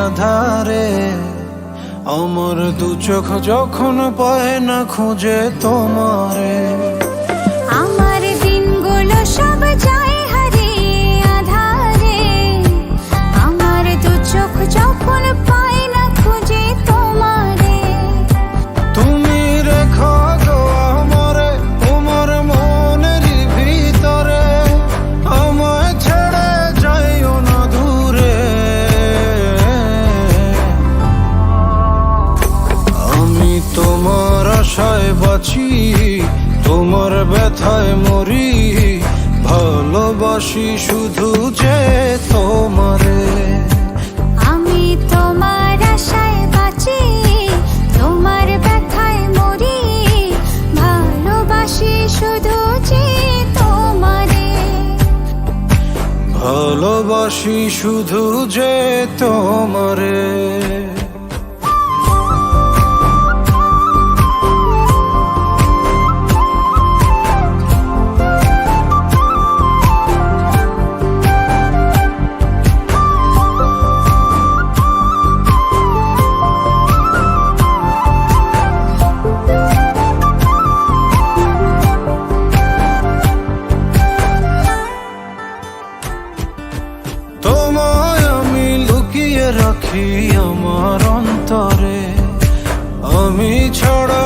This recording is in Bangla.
আধারে। আমার দু চোখ যখন পায় না খুঁজে তোমারে, আমার দিনগুলো সব যায় হারিয়ে আধারে। আমার দু চোখ যখন পায় না খুঁজে তোমারে। তুমি রেখো গো আমারে তোমার মনের ভিতরে, আমায় ছেড়ে যাইও না দূরে। আমি তোমার আশায় বাঁচি, তোমার ব্যথায় মরি, ভালোবাসি শুধু যে তোমারে। আমি তোমার আশায় বাঁচি, তোমার ব্যথায় মরি, ভালোবাসি শুধু যে তোমারে। ভালোবাসি শুধু যে তোমারে। তোমায় আমি লুকিয়ে রাখি আমার অন্তরে, আমি ছাড়া